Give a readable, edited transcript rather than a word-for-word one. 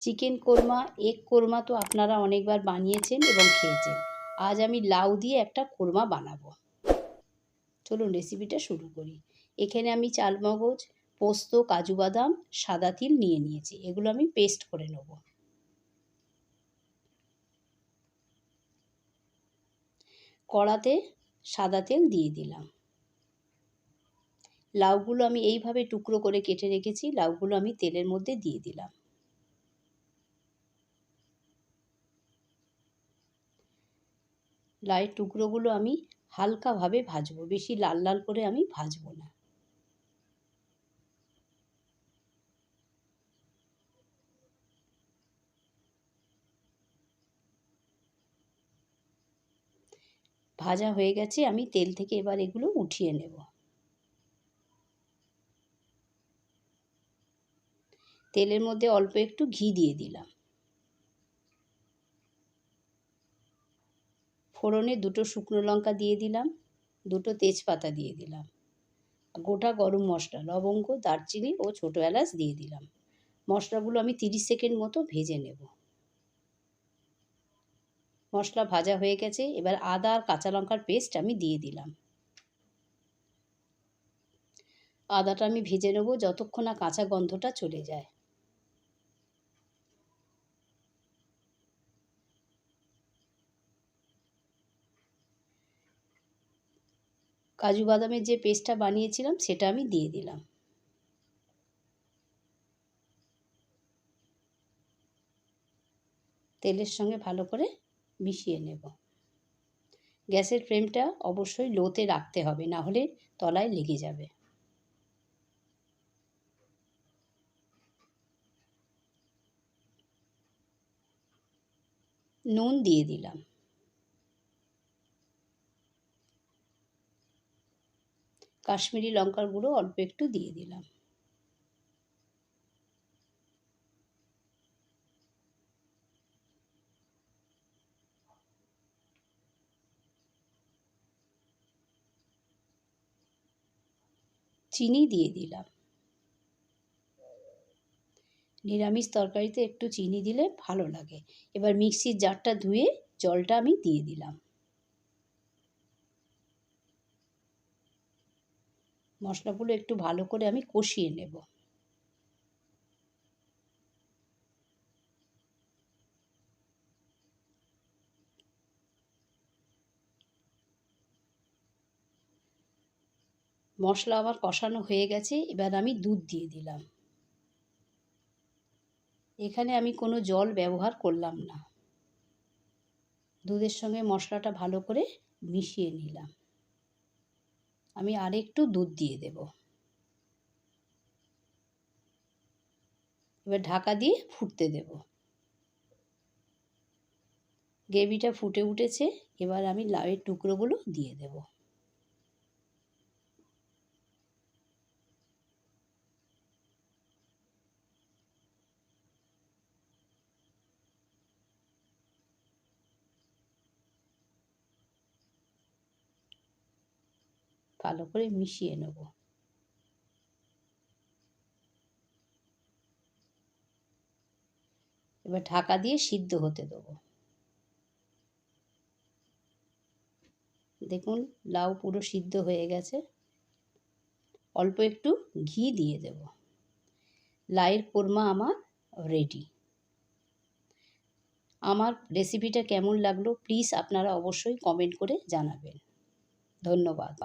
Chicken korma, egg korma তো আপনারা অনেকবার বানিয়েছেন এবং খেয়েছেন। আজ আমি লাউ দিয়ে একটা কোরমা বানাবো। চলুন রেসিপিটা শুরু করি। এখানে আমি চালমগজ, পোস্ত, কাজু বাদাম, সাদা তিল নিয়ে নিয়েছি। এগুলো আমি পেস্ট করে নেব। কড়াতে সাদা তেল দিয়ে দিলাম। লাউগুলো আমি এইভাবে টুকরো করে কেটে রেখেছি। লাউগুলো আমি তেলের মধ্যে দিয়ে দিলাম। লাউয়ের টুকরোগুলো আমি হালকাভাবে ভাজবো, বেশি লাল লাল করে আমি ভাজবো না। ভাজা হয়ে গেছে, আমি তেল থেকে এবার এগুলো উঠিয়ে নেব। তেলের মধ্যে অল্প একটু ঘি দিয়ে দিলাম। ফোড়নে দুটো শুকনো লঙ্কা দিয়ে দিলাম, দুটো তেজপাতা দিয়ে দিলাম, গোটা গরম মশলা, লবঙ্গ, দারচিনি ও ছোটো এলাচ দিয়ে দিলাম। মশলাগুলো আমি 30 সেকেন্ড মতো ভেজে নেব। মশলা ভাজা হয়ে গেছে, এবার আদা আর কাঁচা লঙ্কার পেস্ট আমি দিয়ে দিলাম। আদাটা আমি ভেজে নেব যতক্ষণ না কাঁচা গন্ধটা চলে যায়। কাজু বাদামের যে পেস্টটা বানিয়েছিলাম সেটা আমি দিয়ে দিলাম। তেলের সঙ্গে ভালো করে মিশিয়ে নেব। গ্যাসের ফ্লেমটা অবশ্যই লোতে রাখতে হবে, না হলে তলায় লেগে যাবে। নুন দিয়ে দিলাম। কাশ্মীরি লঙ্কার গুঁড়ো অল্প একটু দিয়ে দিলাম। চিনি দিয়ে দিলাম। নিরামিষ তরকারিতে একটু চিনি দিলে ভালো লাগে। এবার মিক্সির জারটা ধুয়ে জলটা আমি দিয়ে দিলাম। মশলাগুলো একটু ভালো করে আমি কষিয়ে নেব। মশলা আমার কষানো হয়ে গেছে, এবার আমি দুধ দিয়ে দিলাম। এখানে আমি কোনো জল ব্যবহার করলাম না। দুধের সঙ্গে মশলাটা ভালো করে মিশিয়ে নিলাম। আমি আরেকটু দুধ দিয়ে দেব। এবার ঢাকা দিয়ে ফুটতে দেব। গ্রেভিটা ফুটে উঠেছে, এবার আমি লাউয়ের টুকরোগুলো দিয়ে দেব। ভালো করে মিশিয়ে নেব। এবার ঢাকা দিয়ে সিদ্ধ হতে দেবো। দেখুন লাউ পুরো সিদ্ধ হয়ে গেছে। অল্প একটু ঘি দিয়ে দেব। লাউয়ের কোরমা আমার রেডি। আমার রেসিপিটা কেমন লাগলো প্লিজ আপনারা অবশ্যই কমেন্ট করে জানাবেন। ধন্যবাদ।